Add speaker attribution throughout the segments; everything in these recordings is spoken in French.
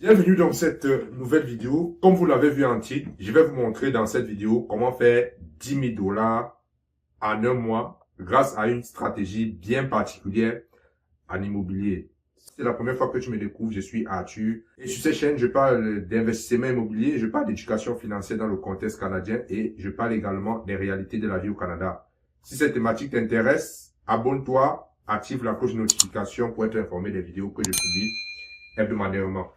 Speaker 1: Bienvenue dans cette nouvelle vidéo. Comme vous l'avez vu en titre, je vais vous montrer dans cette vidéo comment faire 10 000 $ en un mois grâce à une stratégie bien particulière en immobilier. Si c'est la première fois que tu me découvres, je suis Arthur. Et sur cette chaîne, je parle d'investissement immobilier, je parle d'éducation financière dans le contexte canadien et je parle également des réalités de la vie au Canada. Si cette thématique t'intéresse, abonne-toi, active la cloche de notification pour être informé des vidéos que je publie hebdomadairement.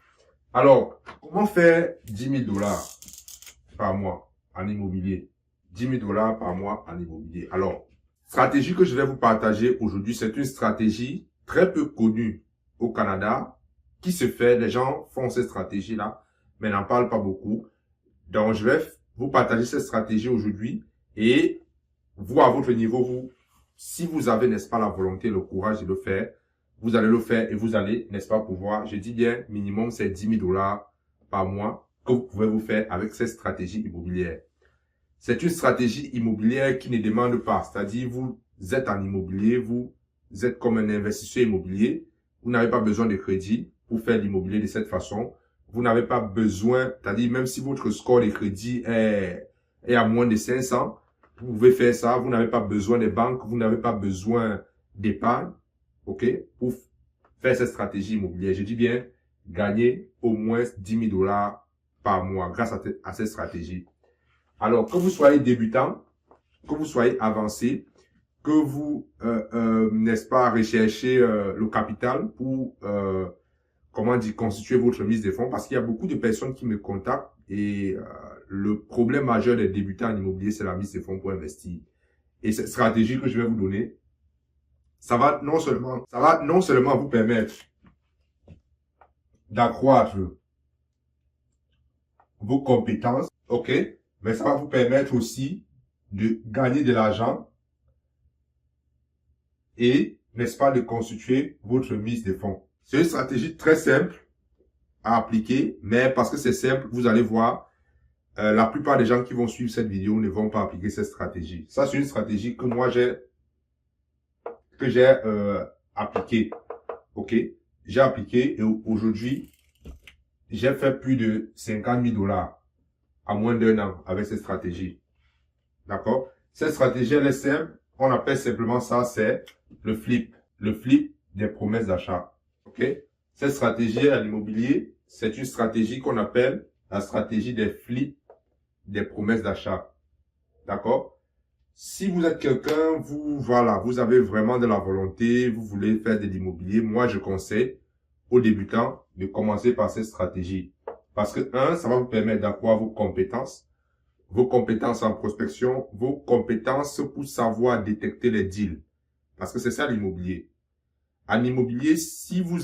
Speaker 1: Alors, comment faire 10 000 $ par mois en immobilier? 10 000 $ par mois en immobilier. Alors, stratégie que je vais vous partager aujourd'hui, c'est une stratégie très peu connue au Canada qui se fait. Les gens font cette stratégie-là, mais n'en parlent pas beaucoup. Donc, je vais vous partager cette stratégie aujourd'hui et vous, à votre niveau, si vous avez, n'est-ce pas, la volonté, le courage de le faire, vous allez le faire et vous allez, n'est-ce pas, pouvoir, je dis bien, minimum, c'est 10 000 $ par mois que vous pouvez vous faire avec cette stratégie immobilière. C'est une stratégie immobilière qui ne demande pas, c'est-à-dire vous êtes en immobilier, vous êtes comme un investisseur immobilier, vous n'avez pas besoin de crédit pour faire l'immobilier de cette façon. Vous n'avez pas besoin, c'est-à-dire même si votre score de crédit est à moins de 500, vous pouvez faire ça, vous n'avez pas besoin des banques, vous n'avez pas besoin d'épargne, ok, pour faire cette stratégie immobilière. Je dis bien, gagner au moins 10 000 $ par mois grâce à cette stratégie. Alors, que vous soyez débutant, que vous soyez avancé, que vous, n'est-ce pas, recherchez le capital pour, comment dire, constituer votre mise de fonds, parce qu'il y a beaucoup de personnes qui me contactent et le problème majeur des débutants en immobilier, c'est la mise de fonds pour investir. Et cette stratégie que je vais vous donner, ça va non seulement vous permettre d'accroître vos compétences, ok, mais ça va vous permettre aussi de gagner de l'argent et, n'est-ce pas, de constituer votre mise de fonds. C'est une stratégie très simple à appliquer, mais parce que c'est simple, vous allez voir, la plupart des gens qui vont suivre cette vidéo ne vont pas appliquer cette stratégie. Ça, c'est une stratégie que moi j'ai appliquée. Ok, j'ai appliqué et aujourd'hui, j'ai fait plus de 50 000 $ à moins d'un an avec cette stratégie. D'accord? Cette stratégie, elle est simple. On appelle simplement ça, c'est le flip. Le flip des promesses d'achat. Ok? Cette stratégie à l'immobilier, c'est une stratégie qu'on appelle la stratégie des flips des promesses d'achat. D'accord? Si vous êtes quelqu'un, vous avez vraiment de la volonté, vous voulez faire de l'immobilier, moi je conseille aux débutants de commencer par cette stratégie. Parce que, ça va vous permettre d'accroître vos compétences en prospection, vos compétences pour savoir détecter les deals. Parce que c'est ça l'immobilier. En immobilier, si vous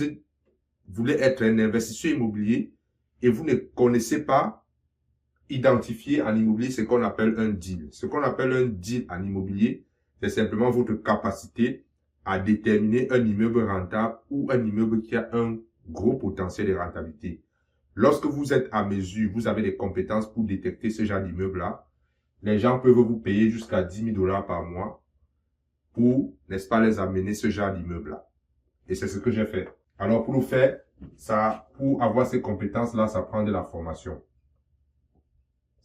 Speaker 1: voulez être un investisseur immobilier et vous ne connaissez pas identifier en immobilier ce qu'on appelle un deal. Ce qu'on appelle un deal en immobilier, c'est simplement votre capacité à déterminer un immeuble rentable ou un immeuble qui a un gros potentiel de rentabilité. Lorsque vous êtes à mesure, vous avez des compétences pour détecter ce genre d'immeuble-là, les gens peuvent vous payer jusqu'à 10 000 $ par mois pour, n'est-ce pas, les amener ce genre d'immeuble-là. Et c'est ce que j'ai fait. Alors, pour le faire, pour avoir ces compétences-là, ça prend de la formation.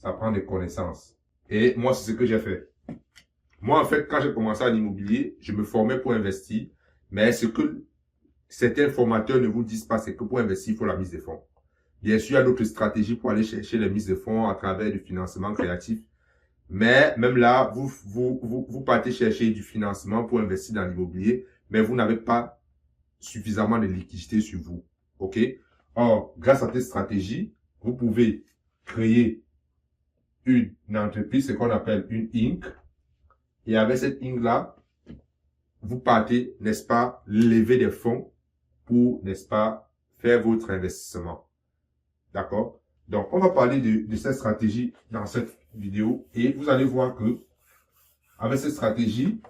Speaker 1: Ça prend des connaissances. Et moi, c'est ce que j'ai fait. Moi, en fait, quand j'ai commencé en immobilier, je me formais pour investir. Mais ce que certains formateurs ne vous disent pas, c'est que pour investir, il faut la mise de fonds. Bien sûr, il y a d'autres stratégies pour aller chercher les mises de fonds à travers du financement créatif. Mais même là, vous partez chercher du financement pour investir dans l'immobilier, mais vous n'avez pas suffisamment de liquidité sur vous. OK? Or, grâce à cette stratégie, vous pouvez créer une entreprise, ce qu'on appelle une Inc. Et avec cette Inc-là, vous partez, n'est-ce pas, lever des fonds pour, n'est-ce pas, faire votre investissement. D'accord? Donc, on va parler de cette stratégie dans cette vidéo et vous allez voir que avec cette stratégie,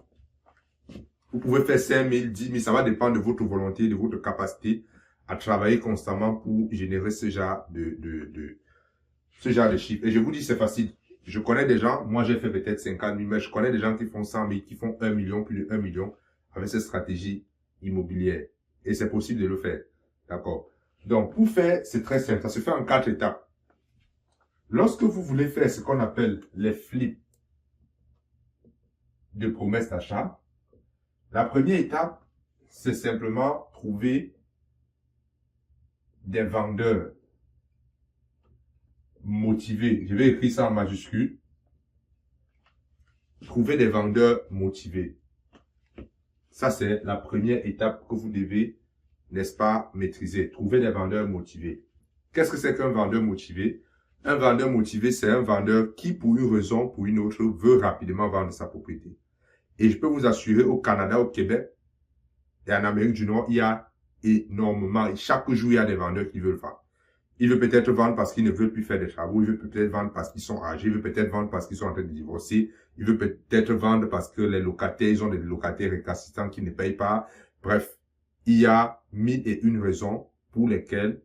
Speaker 1: vous pouvez faire 5 000, 10 000, ça va dépendre de votre volonté, de votre capacité à travailler constamment pour générer ce genre ce genre de chiffres. Et je vous dis, c'est facile. Je connais des gens, moi j'ai fait peut-être 50 000, mais je connais des gens qui font 100 000, qui font 1 million, plus de 1 million avec cette stratégie immobilière. Et c'est possible de le faire. D'accord? Donc, pour faire, c'est très simple. Ça se fait en 4 étapes. Lorsque vous voulez faire ce qu'on appelle les flips de promesses d'achat, la première étape, c'est simplement trouver des vendeurs motivés. Je vais écrire ça en majuscule. Trouver des vendeurs motivés. Ça, c'est la première étape que vous devez, n'est-ce pas, maîtriser. Trouver des vendeurs motivés. Qu'est-ce que c'est qu'un vendeur motivé? Un vendeur motivé, c'est un vendeur qui, pour une raison ou pour une autre, veut rapidement vendre sa propriété. Et je peux vous assurer, au Canada, au Québec et en Amérique du Nord, il y a énormément, chaque jour, il y a des vendeurs qui veulent vendre. Il veut peut-être vendre parce qu'il ne veut plus faire des travaux. Il veut peut-être vendre parce qu'ils sont âgés. Il veut peut-être vendre parce qu'ils sont en train de divorcer. Il veut peut-être vendre parce que les locataires, ils ont des locataires récalcitrants qui ne payent pas. Bref, il y a 1001 raisons pour lesquelles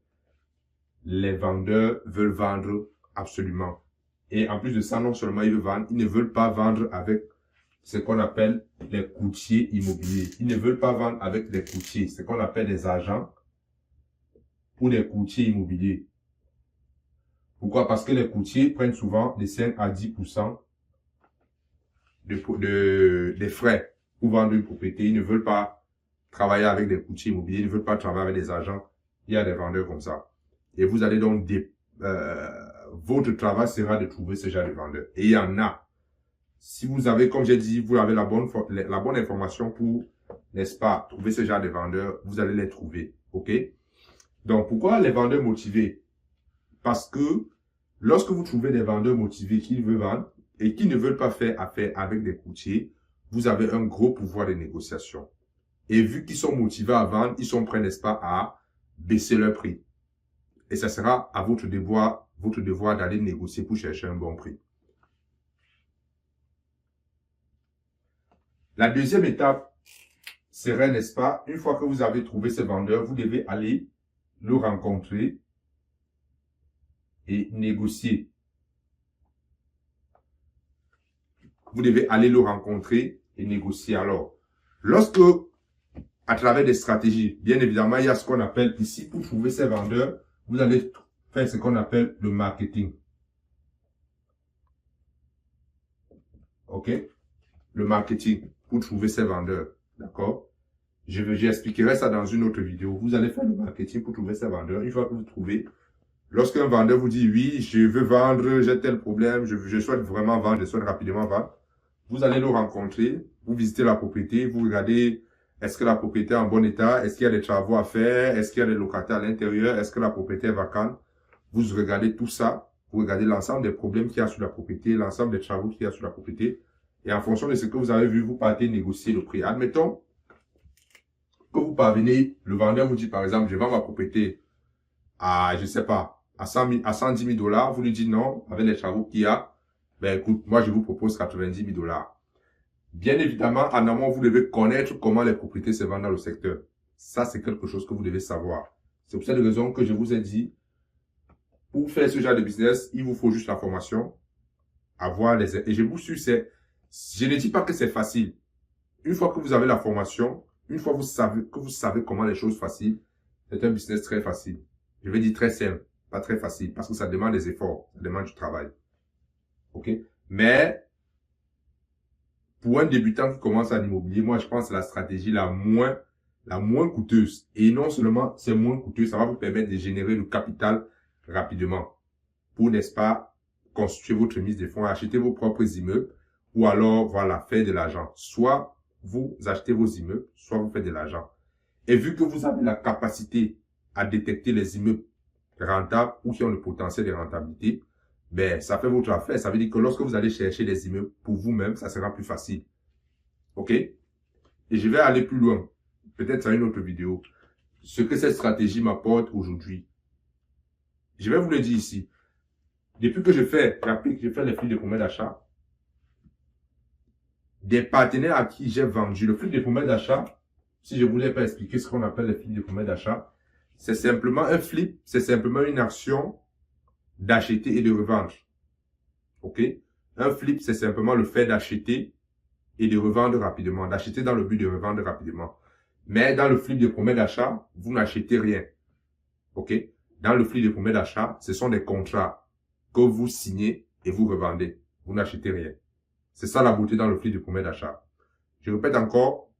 Speaker 1: les vendeurs veulent vendre absolument. Et en plus de ça, non seulement ils veulent vendre, ils ne veulent pas vendre avec ce qu'on appelle les courtiers immobiliers. Ils ne veulent pas vendre avec des courtiers, ce qu'on appelle des agents ou des courtiers immobiliers. Pourquoi? Parce que les courtiers prennent souvent de 5 à 10% des frais pour vendre une propriété. Ils ne veulent pas travailler avec des courtiers immobiliers, ils ne veulent pas travailler avec des agents. Il y a des vendeurs comme ça. Et vous allez donc, votre travail sera de trouver ce genre de vendeurs. Et il y en a. Si vous avez, comme j'ai dit, vous avez la bonne information pour, n'est-ce pas, trouver ce genre de vendeurs, vous allez les trouver. OK? Donc, pourquoi les vendeurs motivés? Parce que lorsque vous trouvez des vendeurs motivés qui veulent vendre et qui ne veulent pas faire affaire avec des courtiers, vous avez un gros pouvoir de négociation. Et vu qu'ils sont motivés à vendre, ils sont prêts, n'est-ce pas, à baisser leur prix. Et ça sera à votre devoir d'aller négocier pour chercher un bon prix. La deuxième étape serait, n'est-ce pas, une fois que vous avez trouvé ce vendeur, vous devez aller le rencontrer et négocier. Vous devez aller le rencontrer et négocier. Alors, lorsque, à travers des stratégies, bien évidemment, il y a ce qu'on appelle ici, pour trouver ces vendeurs, vous allez faire ce qu'on appelle le marketing. OK? Le marketing pour trouver ces vendeurs. D'accord? J'expliquerai ça dans une autre vidéo. Vous allez faire le marketing pour trouver ces vendeurs. Une fois que vous trouvez, lorsqu'un vendeur vous dit, oui, je veux vendre, j'ai tel problème, je souhaite vraiment vendre, je souhaite rapidement vendre, vous allez le rencontrer, vous visitez la propriété, vous regardez, est-ce que la propriété est en bon état, est-ce qu'il y a des travaux à faire, est-ce qu'il y a des locataires à l'intérieur, est-ce que la propriété est vacante. Vous regardez tout ça, vous regardez l'ensemble des problèmes qu'il y a sur la propriété, l'ensemble des travaux qu'il y a sur la propriété. Et en fonction de ce que vous avez vu, vous partez négocier le prix. Admettons que vous parvenez, le vendeur vous dit par exemple, je vends ma propriété à, je sais pas, à 110 000 $. Vous lui dites non, avec les travaux qu'il y a, ben écoute, moi je vous propose 90 000 $. Bien évidemment, en amont, vous devez connaître comment les propriétés se vendent dans le secteur. Ça, c'est quelque chose que vous devez savoir. C'est pour cette raison que je vous ai dit, pour faire ce genre de business, il vous faut juste la formation, avoir les... Et je vous suis, je ne dis pas que c'est facile. Une fois que vous avez la formation, une fois que vous savez comment les choses faciles, c'est un business très facile. Je vais dire très simple, pas très facile, parce que ça demande des efforts, ça demande du travail. OK? Mais, pour un débutant qui commence en immobilier, moi, je pense que c'est la stratégie la moins coûteuse. Et non seulement c'est moins coûteux, ça va vous permettre de générer le capital rapidement. Pour, n'est-ce pas, constituer votre mise de fonds, acheter vos propres immeubles, ou alors, voilà, faire de l'argent. Soit vous achetez vos immeubles, soit vous faites de l'argent. Et vu que vous avez la capacité à détecter les immeubles rentables ou qui ont le potentiel de rentabilité, ben, ça fait votre affaire. Ça veut dire que lorsque vous allez chercher les immeubles pour vous-même, ça sera plus facile. OK? Et je vais aller plus loin. Peut-être dans une autre vidéo. Ce que cette stratégie m'apporte aujourd'hui. Je vais vous le dire ici. Depuis que je fais les flux de promesses d'achat, des partenaires à qui j'ai vendu le flux de promesses d'achat, si je voulais pas expliquer ce qu'on appelle les flux de promesses d'achat, c'est simplement un flip, c'est simplement une action d'acheter et de revendre. OK? Un flip, c'est simplement le fait d'acheter et de revendre rapidement. D'acheter dans le but de revendre rapidement. Mais dans le flip de promesses d'achat, vous n'achetez rien. OK? Dans le flux de promesses d'achat, ce sont des contrats que vous signez et vous revendez. Vous n'achetez rien. C'est ça la beauté dans le flux de promesses d'achat. Je répète encore,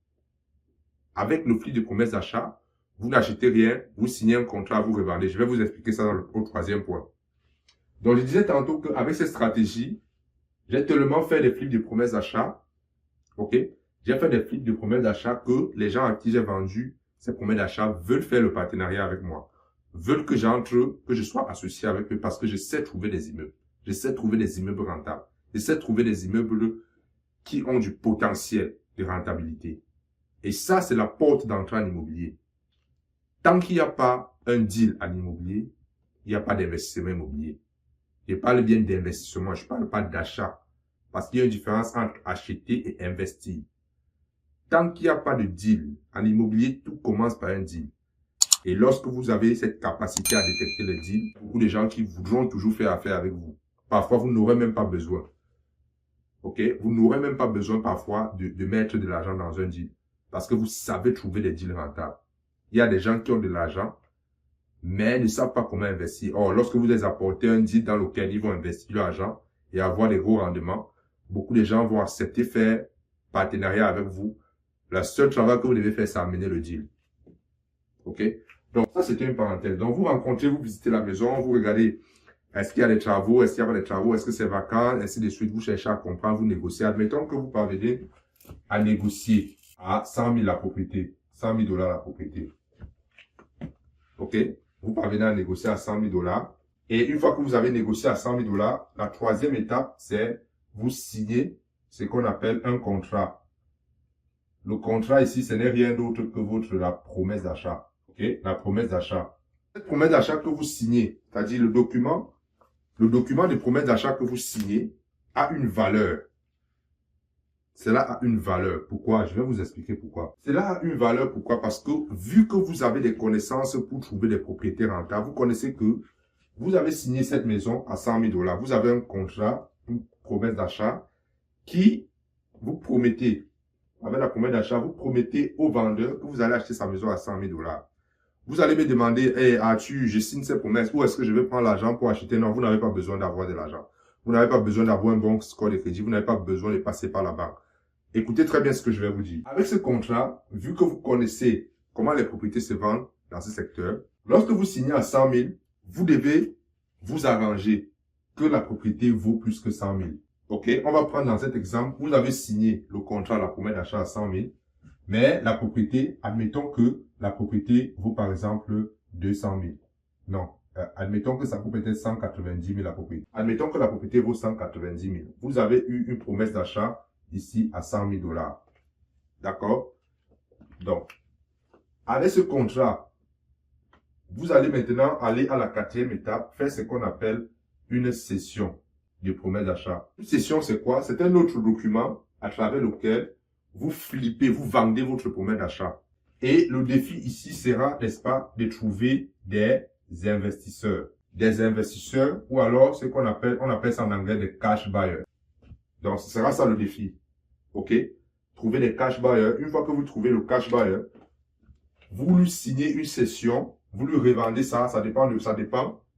Speaker 1: avec le flux de promesses d'achat, vous n'achetez rien, vous signez un contrat, vous revendez. Je vais vous expliquer ça au troisième point. Donc, je disais tantôt qu'avec cette stratégie, j'ai tellement fait des flux de promesses d'achat, OK? J'ai fait des flux de promesses d'achat que les gens à qui j'ai vendu ces promesses d'achat veulent faire le partenariat avec moi. Veulent que j'entre, que je sois associé avec eux parce que je sais trouver des immeubles. Je sais trouver des immeubles rentables. Je sais trouver des immeubles qui ont du potentiel de rentabilité. Et ça, c'est la porte d'entrée en immobilier. Tant qu'il n'y a pas un deal en immobilier, il n'y a pas d'investissement immobilier. Je parle bien d'investissement, je ne parle pas d'achat. Parce qu'il y a une différence entre acheter et investir. Tant qu'il n'y a pas de deal, en immobilier, tout commence par un deal. Et lorsque vous avez cette capacité à détecter les deals, beaucoup de gens qui voudront toujours faire affaire avec vous. Parfois, vous n'aurez même pas besoin. OK? Vous n'aurez même pas besoin parfois de mettre de l'argent dans un deal. Parce que vous savez trouver des deals rentables. Il y a des gens qui ont de l'argent, mais ne savent pas comment investir. Or, lorsque vous les apportez un deal dans lequel ils vont investir leur argent et avoir des gros rendements, beaucoup de gens vont accepter faire partenariat avec vous. Le seul travail que vous devez faire, c'est amener le deal. OK? Donc, ça, c'était une parenthèse. Donc, vous rencontrez, vous visitez la maison, vous regardez, est-ce qu'il y a des travaux, est-ce qu'il n'y a pas de travaux, est-ce que c'est vacant, ainsi de suite. Vous cherchez à comprendre, vous négociez. Admettons que vous parvenez à négocier à 100 000 la propriété, 100 000 $ la propriété. OK? Vous parvenez à négocier à 100 000 $. Et une fois que vous avez négocié à 100 000 $, la troisième étape, c'est vous signez ce qu'on appelle un contrat. Le contrat ici, ce n'est rien d'autre que la promesse d'achat. OK? La promesse d'achat. Cette promesse d'achat que vous signez, c'est-à-dire le document de promesse d'achat que vous signez a une valeur. Cela a une valeur. Pourquoi? Je vais vous expliquer pourquoi. Cela a une valeur. Pourquoi? Parce que vu que vous avez des connaissances pour trouver des propriétés rentables, vous connaissez que vous avez signé cette maison à 100 000 $. Vous avez un contrat, une promesse d'achat qui vous promettez, avec la promesse d'achat, vous promettez au vendeur que vous allez acheter sa maison à 100 000 $. Vous allez me demander, hey, Arthur, je signe cette promesse, où est-ce que je vais prendre l'argent pour acheter? Non, vous n'avez pas besoin d'avoir de l'argent. Vous n'avez pas besoin d'avoir un bon score de crédit. Vous n'avez pas besoin de passer par la banque. Écoutez très bien ce que je vais vous dire. Avec ce contrat, vu que vous connaissez comment les propriétés se vendent dans ce secteur, lorsque vous signez à 100 000, vous devez vous arranger que la propriété vaut plus que 100 000. OK? On va prendre dans cet exemple, vous avez signé le contrat, la promesse d'achat à 100 000, mais la propriété, admettons que la propriété vaut par exemple 200 000. Non, admettons que ça vaut peut-être 190 000 la propriété. Admettons que la propriété vaut 190 000. Vous avez eu une promesse d'achat ici à 100 000 $. D'accord? Donc, avec ce contrat, vous allez maintenant aller à la quatrième étape, faire ce qu'on appelle une cession de promesse d'achat. Une cession, c'est quoi? C'est un autre document à travers lequel vous flippez, vous vendez votre promesse d'achat. Et le défi ici sera, n'est-ce pas, de trouver des investisseurs. Des investisseurs ou alors ce qu'on appelle, on appelle ça en anglais des cash buyers. Donc, ce sera ça le défi. OK? Trouver des cash buyers. Une fois que vous trouvez le cash buyer, vous lui signez une cession, vous lui revendez ça, ça dépend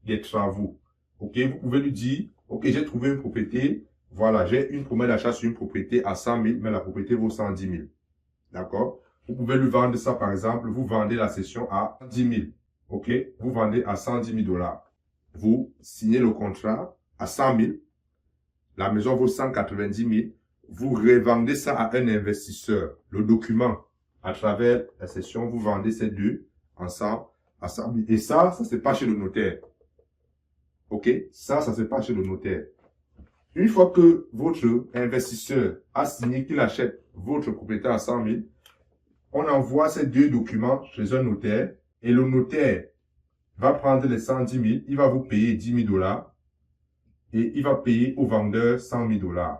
Speaker 1: des travaux. OK? Vous pouvez lui dire, OK, j'ai trouvé une propriété, voilà, j'ai une promesse d'achat sur une propriété à 100 000, mais la propriété vaut 110 000. D'accord? Vous pouvez lui vendre ça, par exemple, vous vendez la cession à 10 000. OK? Vous vendez à 110 000 $. Vous signez le contrat à 100 000. La maison vaut 190 000. Vous revendez ça à un investisseur. Le document, à travers la cession, vous vendez ces deux ensemble à 100 000. Et ça se passe chez le notaire. OK? Ça se passe chez le notaire. Une fois que votre investisseur a signé qu'il achète votre propriété à 100 000, on envoie ces deux documents chez un notaire et le notaire va prendre les 110 000, il va vous payer 10 000 $ et il va payer au vendeur 100 000 $.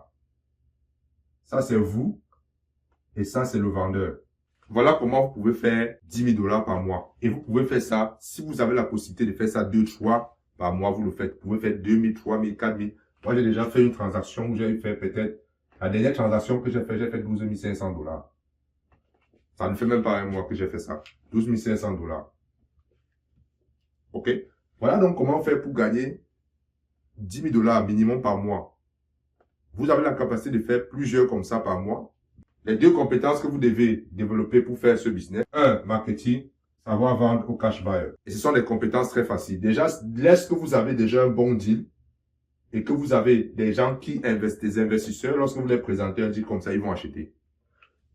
Speaker 1: Ça, c'est vous et ça, c'est le vendeur. Voilà comment vous pouvez faire 10 000 $ par mois. Et vous pouvez faire ça, si vous avez la possibilité de faire ça 2 fois par mois, vous le faites. Vous pouvez faire 2 000, 3 000, 4 000. Moi, j'ai déjà fait une transaction où j'ai fait peut-être, la dernière transaction que j'ai fait 12 500 $. Ça ne fait même pas un mois que j'ai fait ça. 12 500 $. OK? Voilà donc comment faire pour gagner 10 000 $ minimum par mois. Vous avez la capacité de faire plusieurs comme ça par mois. Les deux compétences que vous devez développer pour faire ce business. Un, marketing, savoir vendre au cash buyer. Et ce sont des compétences très faciles. Déjà, lorsque vous avez déjà un bon deal et que vous avez des gens qui investissent, des investisseurs, lorsque vous les présentez un deal comme ça, ils vont acheter.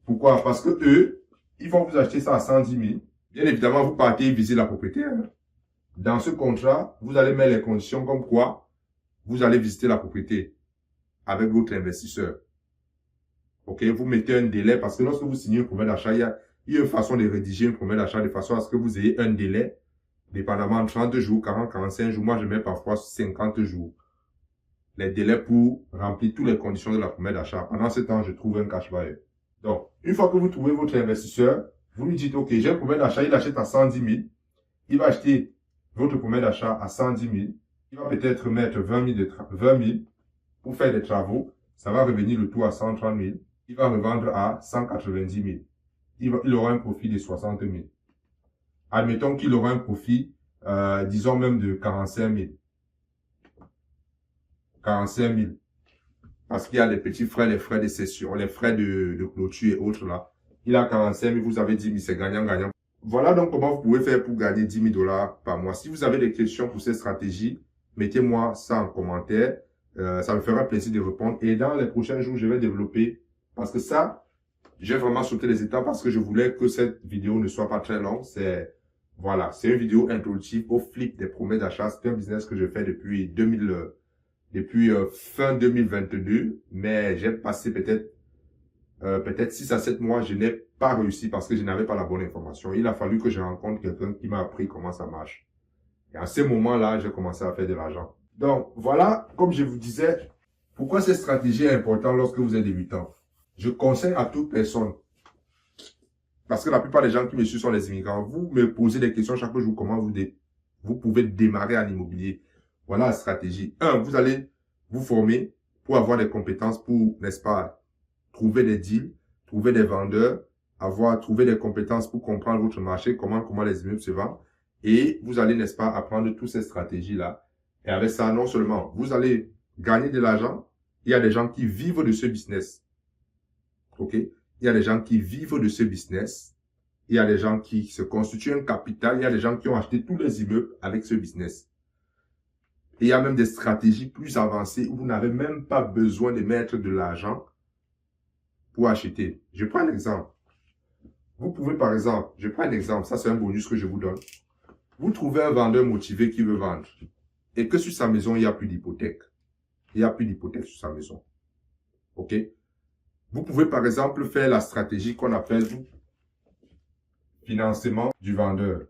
Speaker 1: Pourquoi? Parce que eux, ils vont vous acheter ça à 110 000. Bien évidemment, vous partez visiter la propriété. Hein. Dans ce contrat, vous allez mettre les conditions comme quoi vous allez visiter la propriété avec votre investisseur. OK? Vous mettez un délai parce que lorsque vous signez une promesse d'achat, il y a une façon de rédiger une promesse d'achat de façon à ce que vous ayez un délai, dépendamment de 30 jours, 40, 45 jours. Moi, je mets parfois 50 jours. Les délais pour remplir toutes les conditions de la promesse d'achat. Pendant ce temps, je trouve un cash buyer. Donc, une fois que vous trouvez votre investisseur, vous lui dites, OK, j'ai un promesse d'achat, il achète à 110 000. Il va acheter votre promesse d'achat à 110 000. Il va peut-être mettre 20 000 pour faire des travaux. Ça va revenir le tout à 130 000. Il va revendre à 190 000. Il aura un profit de 60 000. Admettons qu'il aura un profit, disons même de 45 000. 45 000. Parce qu'il y a les petits frais, les frais de cession, les frais de clôture et autres là. Il a 45 000, vous avez 10 000, c'est gagnant-gagnant. Voilà donc comment vous pouvez faire pour gagner 10 000 $ par mois. Si vous avez des questions pour cette stratégie, mettez-moi ça en commentaire. Ça me fera plaisir de répondre. Et dans les prochains jours, je vais développer. Parce que ça, j'ai vraiment sauté les étapes parce que je voulais que cette vidéo ne soit pas très longue. Voilà, c'est une vidéo introductive au flip des promesses d'achat. C'est un business que je fais depuis fin 2022. Mais j'ai passé peut-être 6 à 7 mois, je n'ai pas réussi parce que je n'avais pas la bonne information. Il a fallu que je rencontre quelqu'un qui m'a appris comment ça marche. Et à ce moment-là, j'ai commencé à faire de l'argent. Donc, voilà, comme je vous disais, pourquoi cette stratégie est importante lorsque vous êtes débutant. Je conseille à toute personne, parce que la plupart des gens qui me suivent sont les immigrants. Vous me posez des questions chaque jour, comment vous pouvez démarrer en immobilier. Voilà la stratégie. Un, vous allez vous former pour avoir des compétences pour, n'est-ce pas, trouver des deals, trouver des vendeurs, trouver des compétences pour comprendre votre marché, comment les immeubles se vendent. Et vous allez, n'est-ce pas, apprendre toutes ces stratégies-là. Et avec ça, non seulement vous allez gagner de l'argent, il y a des gens qui vivent de ce business. OK? Il y a des gens qui vivent de ce business. Il y a des gens qui se constituent un capital. Il y a des gens qui ont acheté tous les immeubles avec ce business. Et il y a même des stratégies plus avancées où vous n'avez même pas besoin de mettre de l'argent pour acheter. Je prends un exemple. Vous pouvez par exemple, je prends un exemple, ça c'est un bonus que je vous donne. Vous trouvez un vendeur motivé qui veut vendre et que sur sa maison, il n'y a plus d'hypothèque. Il n'y a plus d'hypothèque sur sa maison. OK? Vous pouvez par exemple faire la stratégie qu'on appelle financement du vendeur.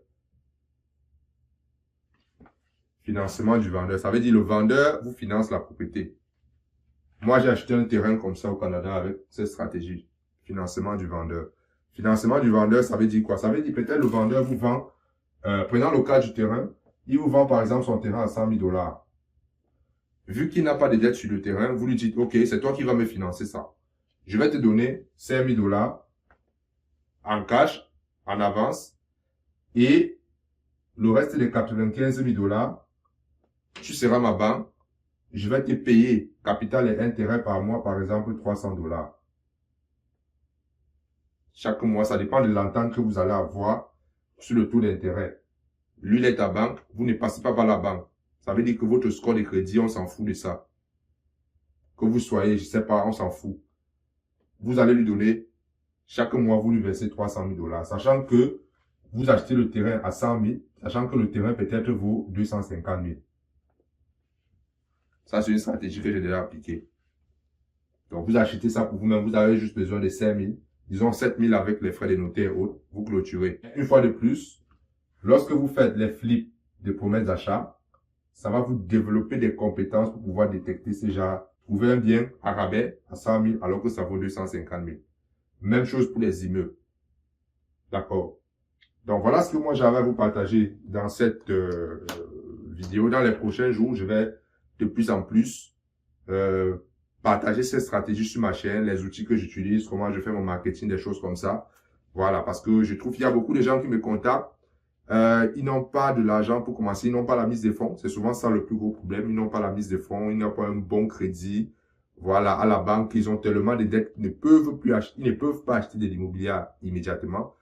Speaker 1: Financement du vendeur. Ça veut dire le vendeur vous finance la propriété. Moi, j'ai acheté un terrain comme ça au Canada avec cette stratégie. Financement du vendeur. Financement du vendeur, ça veut dire quoi? Ça veut dire peut-être le vendeur vous vend, prenant le cas du terrain, il vous vend par exemple son terrain à 100 000 $. Vu qu'il n'a pas de dette sur le terrain, vous lui dites, OK, c'est toi qui vas me financer ça. Je vais te donner 5 000 $ en cash, en avance, et le reste des 95 000 $, tu seras ma banque, je vais te payer capital et intérêt par mois, par exemple 300 $. Chaque mois, ça dépend de l'entente que vous allez avoir sur le taux d'intérêt. Lui, il est ta banque, vous ne passez pas par la banque. Ça veut dire que votre score de crédit, on s'en fout de ça. Que vous soyez, je sais pas, on s'en fout. Vous allez lui donner, chaque mois, vous lui versez 300 000 $, sachant que vous achetez le terrain à 100 000, sachant que le terrain peut-être vaut 250 000. Ça, c'est une stratégie que j'ai déjà appliquée. Donc, vous achetez ça pour vous-même, vous avez juste besoin de 5 000, disons 7 000 avec les frais de notaire et autres, vous clôturez. Une fois de plus, lorsque vous faites les flips de promesses d'achat, ça va vous développer des compétences pour pouvoir détecter ces gens. Trouver un bien à rabais à 100 000 alors que ça vaut 250 000. Même chose pour les immeubles. D'accord. Donc voilà ce que moi j'avais à vous partager dans cette vidéo. Dans les prochains jours, je vais de plus en plus partager ces stratégies sur ma chaîne, les outils que j'utilise, comment je fais mon marketing, des choses comme ça. Voilà, parce que je trouve qu'il y a beaucoup de gens qui me contactent Ils n'ont pas de l'argent pour commencer, ils n'ont pas la mise de fonds. C'est souvent ça le plus gros problème. Ils n'ont pas la mise de fonds, ils n'ont pas un bon crédit. Voilà, à la banque, ils ont tellement de dettes qu'ils ne peuvent plus acheter, ils ne peuvent pas acheter de l'immobilier immédiatement.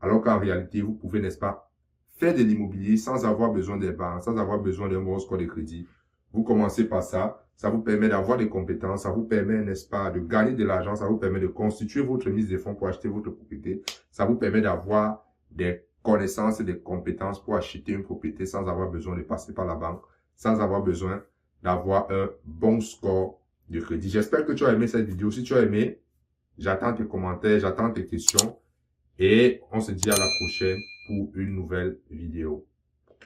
Speaker 1: Alors qu'en réalité, vous pouvez, n'est-ce pas, faire de l'immobilier sans avoir besoin des banques, sans avoir besoin d'un bon score de crédit. Vous commencez par ça. Ça vous permet d'avoir des compétences, ça vous permet, n'est-ce pas, de gagner de l'argent, ça vous permet de constituer votre mise de fonds pour acheter votre propriété. Ça vous permet d'avoir des connaissances et des compétences pour acheter une propriété sans avoir besoin de passer par la banque, sans avoir besoin d'avoir un bon score de crédit. J'espère que tu as aimé cette vidéo. Si tu as aimé, j'attends tes commentaires, j'attends tes questions et on se dit à la prochaine pour une nouvelle vidéo.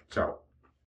Speaker 1: Ciao.